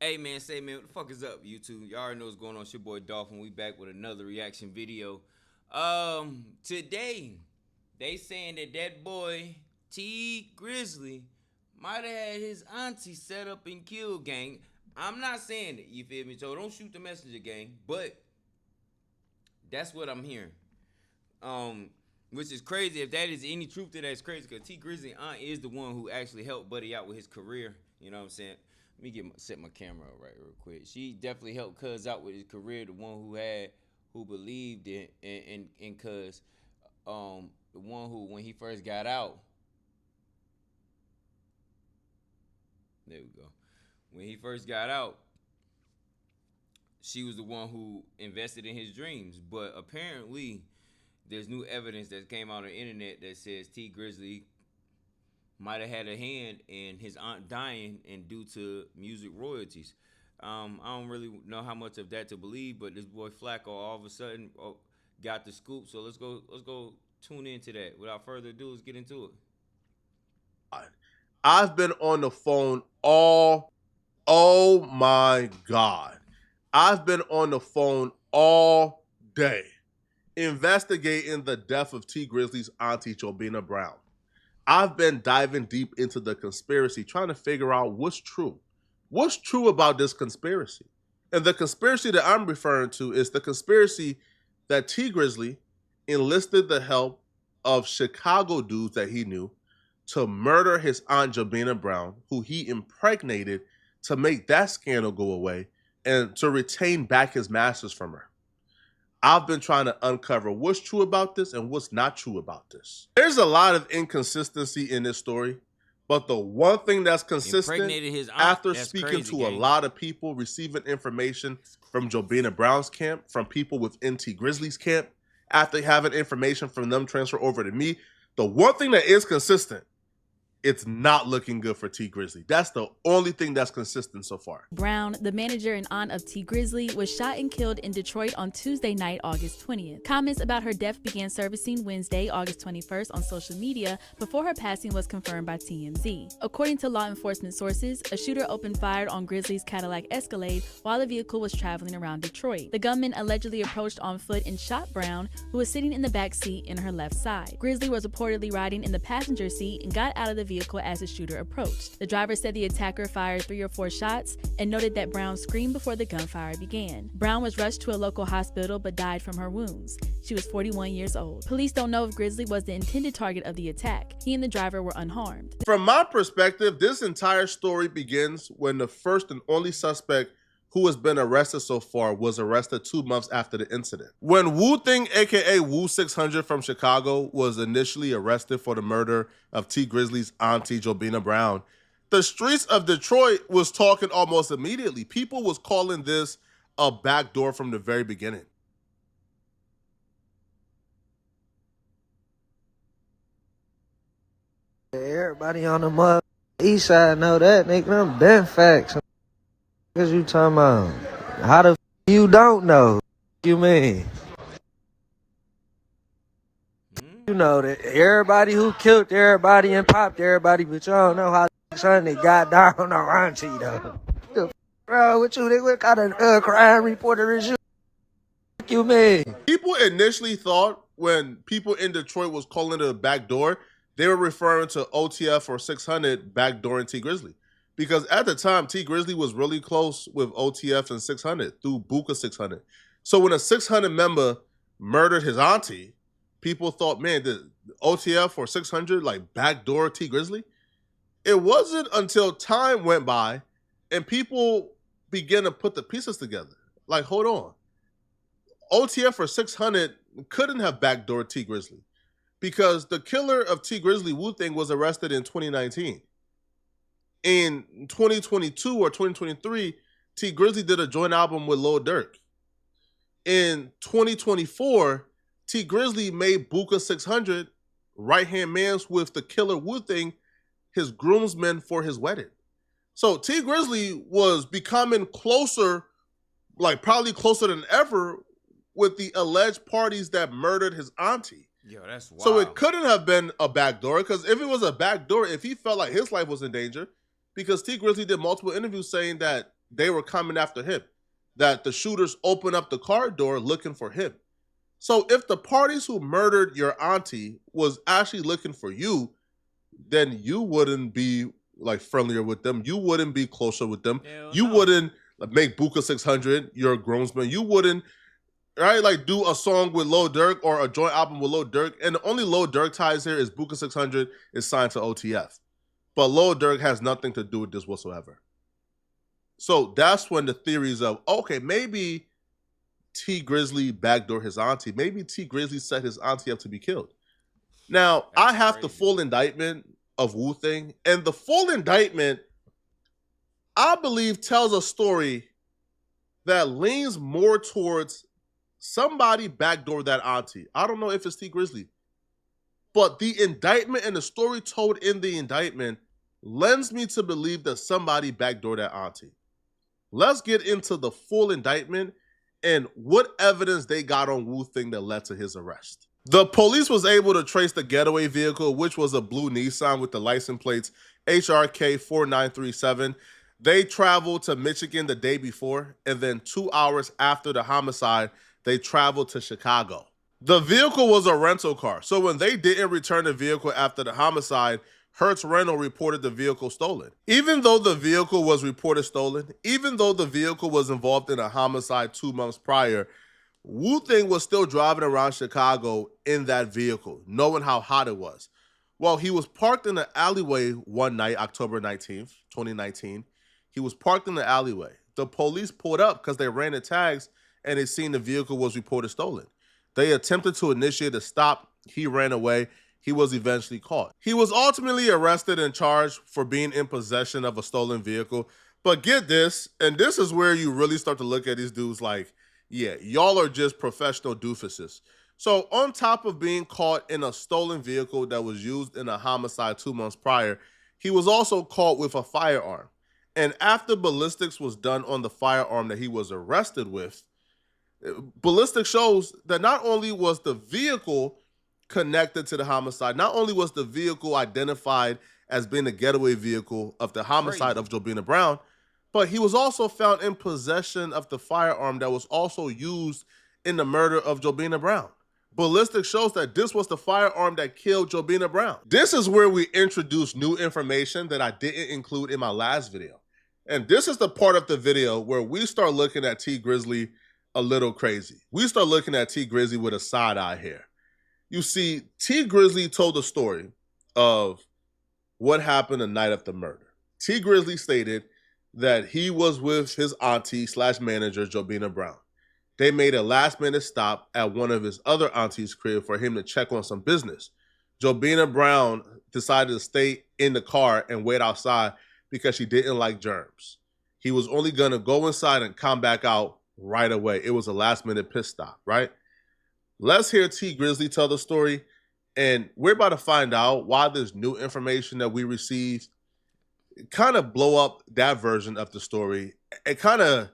Hey man, say man, what the fuck is up, YouTube? Y'all already know what's going on. It's your boy Dolphin. We back with another reaction video. Today they saying that boy T Grizzly might have had his auntie set up and killed, gang. I'm not saying it, you feel me? So don't shoot the messenger, gang. But that's what I'm hearing. Um, which is crazy. If that is any truth to that, it's crazy because T Grizzly aunt is the one who actually helped Buddy out with his career. You know what I'm saying? Let me set my camera up right real quick. She definitely helped Cuz out with his career. The one who believed in Cuz, the one who when he first got out. There we go. When he first got out, she was the one who invested in his dreams. But apparently, there's new evidence that came out on the internet that says T Grizzly might have had a hand in his aunt dying and due to music royalties. I don't really know how much of that to believe, but this boy Flacco all of a sudden got the scoop. So let's go tune into that. Without further ado, let's get into it. I've been on the phone oh my God. I've been on the phone all day investigating the death of T Grizzly's auntie, Jobina Brown. I've been diving deep into the conspiracy, trying to figure out what's true. What's true about this conspiracy? And the conspiracy that I'm referring to is the conspiracy that T Grizzly enlisted the help of Chicago dudes that he knew to murder his aunt Jobina Brown, who he impregnated to make that scandal go away and to retain back his masters from her. I've been trying to uncover what's true about this and what's not true about this. There's a lot of inconsistency in this story, but the one thing that's consistent, after speaking to a lot of people, receiving information from Jobina Brown's camp, from people within T Grizzly's camp, after having information from them transfer over to me, the one thing that is consistent, it's not looking good for T Grizzly. That's the only thing that's consistent so far. Brown, the manager and aunt of T Grizzly, was shot and killed in Detroit on Tuesday night, August 20th. Comments about her death began surfacing Wednesday, August 21st on social media before her passing was confirmed by TMZ. According to law enforcement sources, a shooter opened fire on Grizzly's Cadillac Escalade while the vehicle was traveling around Detroit. The gunman allegedly approached on foot and shot Brown, who was sitting in the back seat in her left side. Grizzly was reportedly riding in the passenger seat and got out of the vehicle as the shooter approached. The driver said the attacker fired 3 or 4 shots and noted that Brown screamed before the gunfire began. Brown was rushed to a local hospital but died from her wounds. She was 41 years old. Police don't know if Grizzly was the intended target of the attack. He and the driver were unharmed. From my perspective, this entire story begins when the first and only suspect who has been arrested so far was arrested 2 months after the incident. When Wu Thing, aka Wu 600 from Chicago, was initially arrested for the murder of T Grizzly's auntie Jobina Brown, the streets of Detroit was talking almost immediately. People was calling this a backdoor from the very beginning. Everybody on the east side know that, nigga. Them been facts. What you talking about? How the you don't know? What you mean? You know that everybody who killed everybody and popped everybody, but you don't know how Sunday got down on auntie though. Bro, what you think? What kind of crime reporter is you? What you mean? People initially thought when people in Detroit was calling it a backdoor, they were referring to OTF or 600 backdooring T Grizzly. Because at the time, T Grizzly was really close with OTF and 600 through Buka 600. So when a 600 member murdered his auntie, people thought, man, the OTF or 600 like backdoor T Grizzly? It wasn't until time went by and people began to put the pieces together. Like, hold on. OTF or 600 couldn't have backdoored T Grizzly because the killer of T Grizzly, Wu Thing, was arrested in 2019. In 2022 or 2023, T Grizzly did a joint album with Lil Durk. In 2024, T Grizzly made Buka 600 right-hand mans with the killer Wu Thing his groomsmen for his wedding. So T Grizzly was becoming closer, like probably closer than ever, with the alleged parties that murdered his auntie. Yo, that's wild. So it couldn't have been a backdoor, because if it was a backdoor, if he felt like his life was in danger, because T Grizzly did multiple interviews saying that they were coming after him, that the shooters opened up the car door looking for him. So if the parties who murdered your auntie was actually looking for you, then you wouldn't be like friendlier with them. You wouldn't be closer with them. You wouldn't make Buka 600 your groomsman. You wouldn't, right, like do a song with Lil Durk or a joint album with Lil Durk. And the only Lil Durk ties here is Buka 600 is signed to OTF. But Lil Durk has nothing to do with this whatsoever. So that's when the theories of, okay, maybe T Grizzly backdoor his auntie. Maybe T Grizzly set his auntie up to be killed. Now, I have the full indictment of Wu-Thing, and the full indictment, I believe, tells a story that leans more towards somebody backdoor that auntie. I don't know if it's T Grizzly, but the indictment and the story told in the indictment lends me to believe that somebody backdoored that auntie. Let's get into the full indictment and what evidence they got on Wu-Thing that led to his arrest. The police was able to trace the getaway vehicle, which was a blue Nissan with the license plates HRK 4937. They traveled to Michigan the day before, and then 2 hours after the homicide, they traveled to Chicago. The vehicle was a rental car, so when they didn't return the vehicle after the homicide, Hertz Rental reported the vehicle stolen. Even though the vehicle was reported stolen, even though the vehicle was involved in a homicide 2 months prior, Wu-Thing was still driving around Chicago in that vehicle, knowing how hot it was. Well, he was parked in the alleyway one night, October 19th, 2019. He was parked in the alleyway. The police pulled up because they ran the tags and they seen the vehicle was reported stolen. They attempted to initiate a stop. He ran away. He was eventually caught. He was ultimately arrested and charged for being in possession of a stolen vehicle. But get this, and this is where you really start to look at these dudes like, yeah, y'all are just professional doofuses. So on top of being caught in a stolen vehicle that was used in a homicide 2 months prior, he was also caught with a firearm. And after ballistics was done on the firearm that he was arrested with, ballistics shows that not only was the vehicle connected to the homicide, not only was the vehicle identified as being a getaway vehicle of the homicide of Jobina Brown, but he was also found in possession of the firearm that was also used in the murder of Jobina Brown. Ballistics shows that this was the firearm that killed Jobina Brown. This is where we introduce new information that I didn't include in my last video. And this is the part of the video where we start looking at T Grizzly a little crazy. We start looking at T Grizzly with a side eye here. You see, T Grizzly told the story of what happened the night of the murder. T Grizzly stated that he was with his auntie / manager, Jobina Brown. They made a last-minute stop at one of his other auntie's crib for him to check on some business. Jobina Brown decided to stay in the car and wait outside because she didn't like germs. He was only going to go inside and come back out right away. It was a last-minute pit stop, right? Let's hear T Grizzly tell the story, and we're about to find out why this new information that we received kind of blow up that version of the story. It kind of,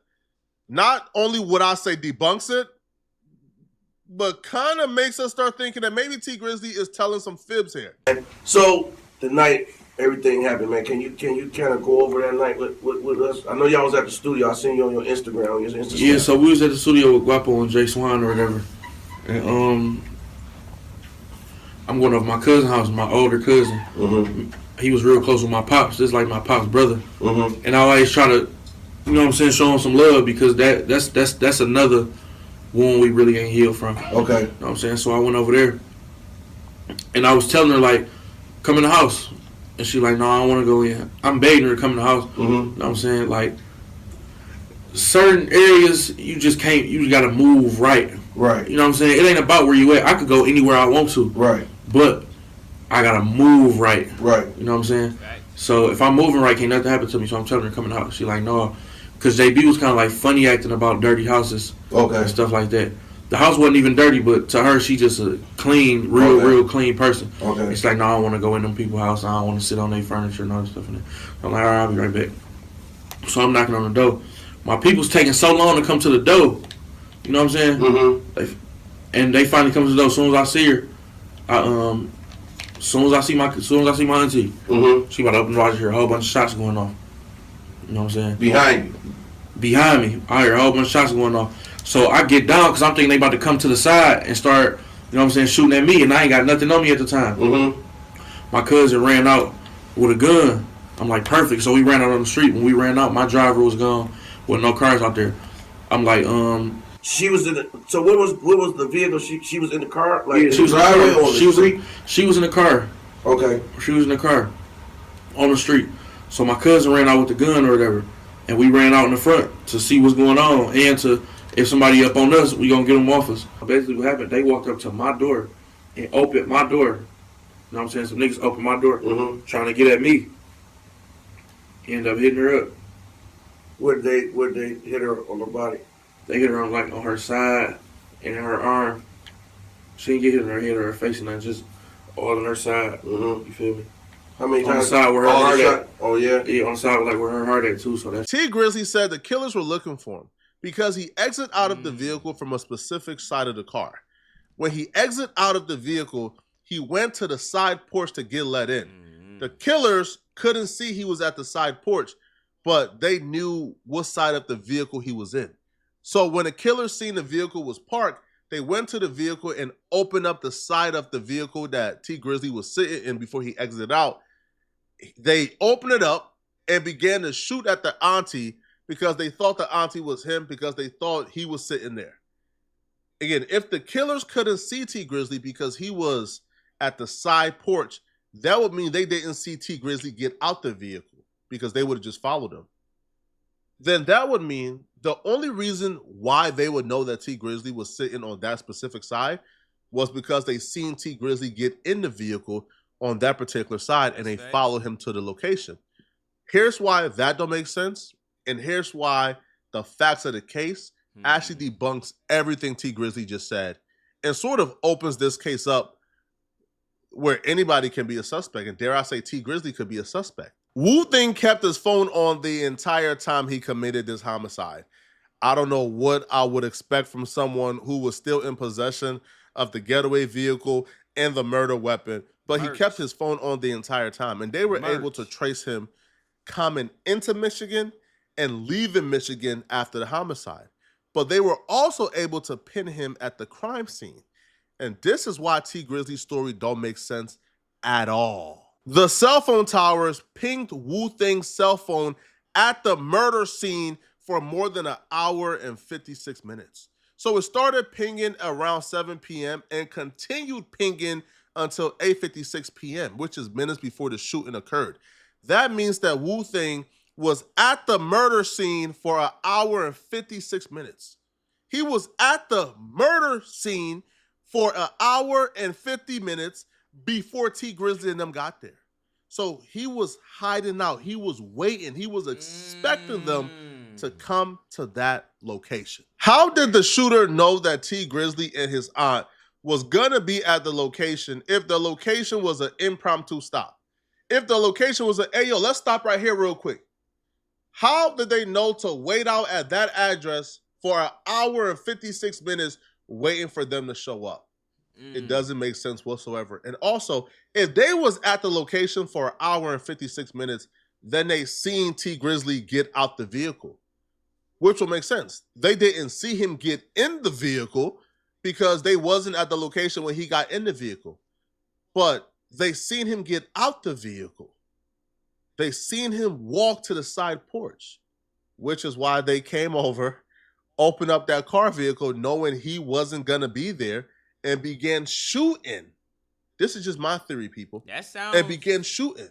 not only would I say debunks it, but kind of makes us start thinking that maybe T Grizzly is telling some fibs here. So the night everything happened, man, can you kind of go over that night with us? I know y'all was at the studio. I seen you on your Instagram. Yeah, so we was at the studio with Guapo and Jay Swan or whatever. And I'm going over my cousin's house, my older cousin. Mm-hmm. He was real close with my pops, just like my pops' brother. Mm-hmm. And I always try to, you know what I'm saying, show him some love because that's another wound we really ain't healed from. Okay. You know what I'm saying? So I went over there and I was telling her, like, come in the house. And she like, no, I don't want to go in. I'm begging her to come in the house. Mm-hmm. You know what I'm saying? Like, certain areas, you just can't, you got to move right. Right. You know what I'm saying? It ain't about where you at. I could go anywhere I want to. Right. But I got to move right. Right. You know what I'm saying? Right. So if I'm moving right, can't nothing happen to me. So I'm telling her to come in the house. She like, no. Because JB was kind of like funny acting about dirty houses. Okay. And stuff like that. The house wasn't even dirty, but to her, she just a clean, real clean person. Okay. It's like, no, I don't want to go in them people's house. I don't want to sit on their furniture and all that stuff. I'm like, all right, I'll be right back. So I'm knocking on the door. My people's taking so long to come to the door. You know what I'm saying? Mm-hmm. They finally come to the door. As soon as I see her, as soon as I see my auntie, mm-hmm. She about to open the door. I hear a whole bunch of shots going off. You know what I'm saying? Behind you. behind me. I hear a whole bunch of shots going off. So I get down because I'm thinking they about to come to the side and start, you know what I'm saying, shooting at me, and I ain't got nothing on me at the time. Mm-hmm. My cousin ran out with a gun. I'm like, perfect. So we ran out on the street. When we ran out, my driver was gone with no cars out there. I'm like, She was in the. So what was the vehicle? She was in the car, like yeah, in the driveway or the street? She was in the car. Okay. She was in the car on the street. So my cousin ran out with the gun or whatever, and we ran out in the front to see what's going on and to, if somebody up on us, we gonna get them off us. Basically what happened, they walked up to my door and opened my door. You know what I'm saying? Some niggas opened my door trying to get at me. Ended up hitting her up. Where they hit her on the body? They hit her on her side and in her arm. She didn't get hit in her head or her face and nothing, just all on her side. You feel me? How many on times? the side where her heart at. Oh yeah. Yeah, on the side like where her heart at too. So that's T Grizzly said the killers were looking for him because he exited out of the vehicle from a specific side of the car. When he exited out of the vehicle, he went to the side porch to get let in. The killers couldn't see he was at the side porch, but they knew what side of the vehicle he was in. So when the killers seen the vehicle was parked, they went to the vehicle and opened up the side of the vehicle that T Grizzly was sitting in before he exited out. They opened it up and began to shoot at the auntie because they thought the auntie was him, because they thought he was sitting there. Again, if the killers couldn't see T Grizzly because he was at the side porch, that would mean they didn't see T Grizzly get out the vehicle because they would have just followed him. Then that would mean the only reason why they would know that T Grizzly was sitting on that specific side was because they seen T Grizzly get in the vehicle on that particular side and they followed him to the location. Here's why that don't make sense, and here's why the facts of the case actually debunks everything T Grizzly just said and sort of opens this case up where anybody can be a suspect, and dare I say T Grizzly could be a suspect. Wu Thing kept his phone on the entire time he committed this homicide. I don't know what I would expect from someone who was still in possession of the getaway vehicle and the murder weapon, but he kept his phone on the entire time, and they were able to trace him coming into Michigan and leaving Michigan after the homicide. But they were also able to pin him at the crime scene. And this is why T Grizzly's story don't make sense at all. The cell phone towers pinged Wu Thing's cell phone at the murder scene for more than an hour and 56 minutes. So it started pinging around 7 p.m. and continued pinging until 8:56 p.m., which is minutes before the shooting occurred. That means that Wu Thing was at the murder scene for an hour and 56 minutes. He was at the murder scene for an hour and 50 minutes before T Grizzly and them got there. So he was hiding out. He was waiting. He was expecting them to come to that location. How did the shooter know that T Grizzly and his aunt was gonna be at the location if the location was an impromptu stop? If the location was hey, yo, let's stop right here real quick. How did they know to wait out at that address for an hour and 56 minutes waiting for them to show up? It doesn't make sense whatsoever. And also, if they was at the location for an hour and 56 minutes, then they seen T Grizzly get out the vehicle, which will make sense. They didn't see him get in the vehicle because they wasn't at the location when he got in the vehicle. But they seen him get out the vehicle. They seen him walk to the side porch, which is why they came over, opened up that car vehicle knowing he wasn't gonna be there, and began shooting. This is just my theory, people. That sounds. And began shooting.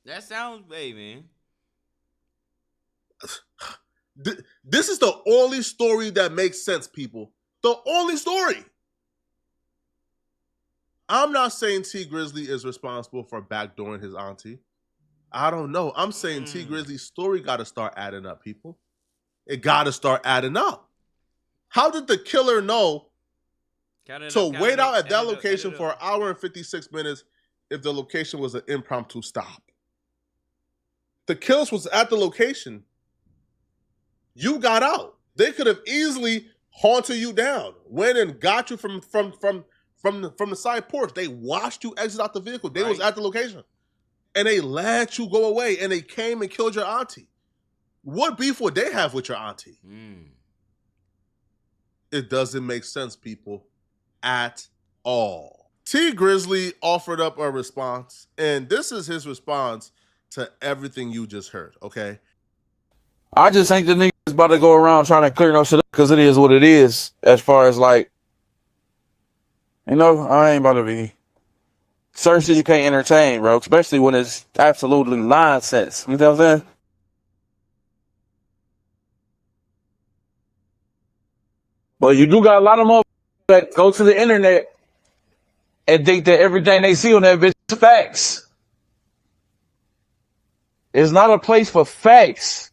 That sounds bad, man. This is the only story that makes sense, people. The only story. I'm not saying T Grizzly is responsible for backdooring his auntie. I don't know. I'm saying T Grizzly's story got to start adding up, people. It got to start adding up. How did the killer know to wait out at that location for an hour and 56 minutes if the location was an impromptu stop? The killers was at the location. You got out. They could have easily haunted you down, went and got you from the side porch. They watched you exit out the vehicle. They was at the location. And they let you go away, and they came and killed your auntie. What beef would they have with your auntie? It doesn't make sense, people, at all. T Grizzly offered up a response, and this is his response to everything you just heard, okay? I just think the niggas about to go around trying to clear no shit up because it is what it is. As far as like, I ain't about to be certain shit you can't entertain, bro. Especially when it's absolutely nonsense. You know what I'm saying? But you do got a lot of motherfuckers that go to the internet and think that everything they see on that bitch is facts. It's not a place for facts.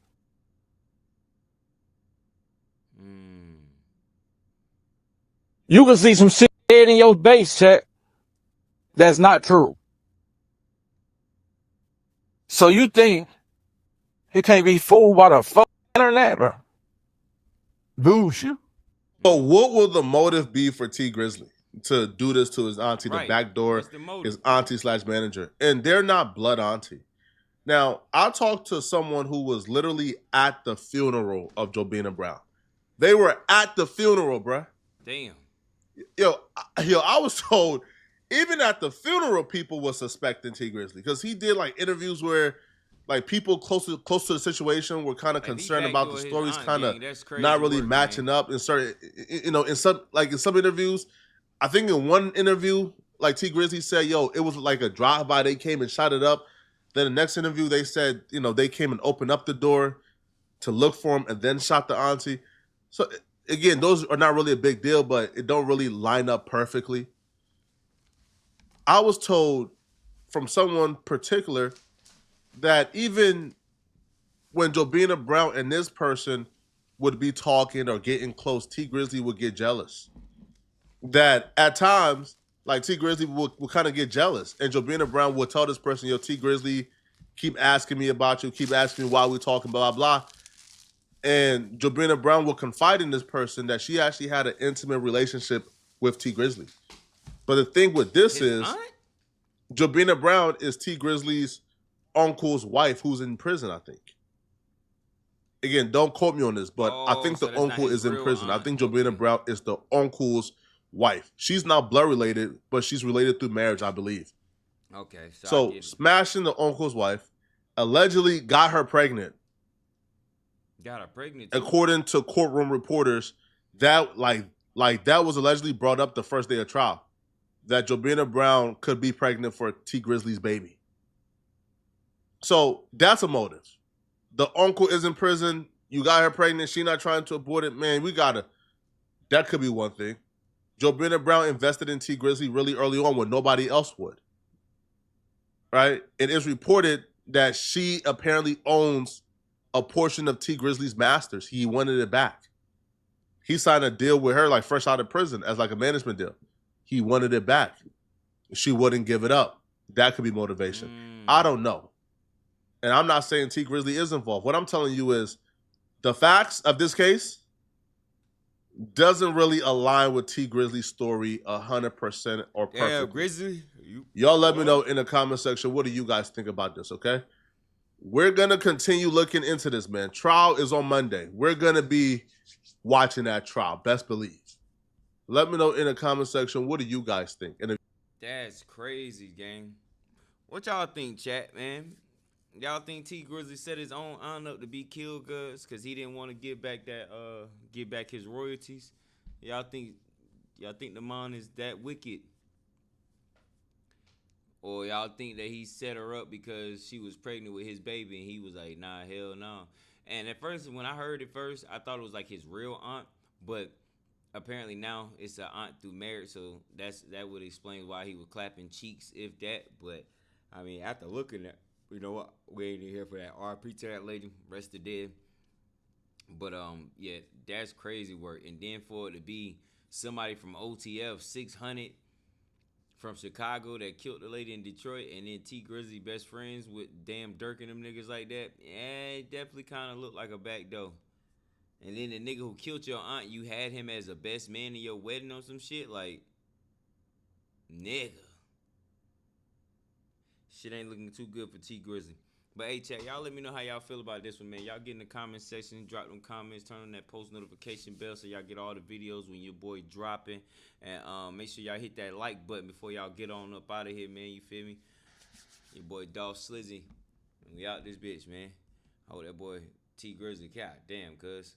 You can see some shit dead in your base, chat. That's not true. So you think you can't be fooled by the fucking internet, bro? Bullshit. So what will the motive be for T Grizzly to do this to his auntie, Right. the backdoor, What's the motive? his auntie/manager? And they're not blood auntie. Now, I talked to someone who was literally at the funeral of Jobina Brown. They were at the funeral, bruh. Damn. Yo, I was told even at the funeral, people were suspecting T Grizzly because he did like interviews where like people close to the situation were kind of concerned about the stories kind of not really matching up in certain, in some interviews. I think in one interview, like T Grizzly said, yo, it was like a drive-by. They came and shot it up. Then the next interview, they said, they came and opened up the door to look for him and then shot the auntie. So again, those are not really a big deal, but it don't really line up perfectly. I was told from someone particular that even when Jobina Brown and this person would be talking or getting close, T Grizzly would get jealous. That at times, like T Grizzly would kind of get jealous. And Jobina Brown would tell this person, yo, T Grizzly, keep asking me about you, keep asking me why we're talking, blah, blah, blah. And Jobina Brown will confide in this person that she actually had an intimate relationship with T Grizzly. But the thing with this is, Jobina Brown is T Grizzly's uncle's wife who's in prison, I think. Again, don't quote me on this, but I think the uncle is in prison. I think Jobina Brown is the uncle's wife. She's not blood related, but she's related through marriage, I believe. Okay. So smashing the uncle's wife, allegedly got her pregnant. Got her pregnant too. According to courtroom reporters, that that was allegedly brought up the first day of trial. That Jobina Brown could be pregnant for T Grizzly's baby. So that's a motive. The uncle is in prison. You got her pregnant. She not trying to abort it. Man, that could be one thing. Jobina Brown invested in T Grizzly really early on when nobody else would. Right? It is reported that she apparently owns a portion of T Grizzly's masters. He wanted it back. He signed a deal with her like fresh out of prison as like a management deal. He wanted it back. She wouldn't give it up. That could be motivation. I don't know. And I'm not saying T Grizzly is involved. What I'm telling you is the facts of this case doesn't really align with T Grizzly's story 100% or perfectly. Yeah, Grizzly. Y'all let me know in the comment section, what do you guys think about this, okay? We're going to continue looking into this, man. Trial is on Monday. We're going to be watching that trial, best believe. Let me know in the comment section, what do you guys think? And that's crazy, gang. What y'all think, chat, man? Y'all think T Grizzly set his own aunt up to be killed because he didn't want to give back his royalties? Y'all think the man is that wicked? Or y'all think that he set her up because she was pregnant with his baby and he was like, nah, hell no. And at first, when I heard it first, I thought it was like his real aunt, but apparently now it's an aunt through marriage, so that would explain why he was clapping cheeks, if that. But I mean, after looking at, you know what, we ain't here for that. RP to that lady, rest of dead. But yeah, that's crazy work. And then for it to be somebody from OTF 600 from Chicago that killed the lady in Detroit, and then T Grizzly best friends with damn Dirk and them niggas like that, yeah, it definitely kind of looked like a back door. And then the nigga who killed your aunt, you had him as a best man in your wedding or some shit, like, nigga. Shit ain't looking too good for T Grizzly. But hey, chat, y'all let me know how y'all feel about this one, man. Y'all get in the comment section, drop them comments, turn on that post notification bell so y'all get all the videos when your boy dropping. And make sure y'all hit that like button before y'all get on up out of here, man. You feel me? Your boy Dolph Slizzy. We out this bitch, man. Oh, that boy T Grizzly. God damn, cuz.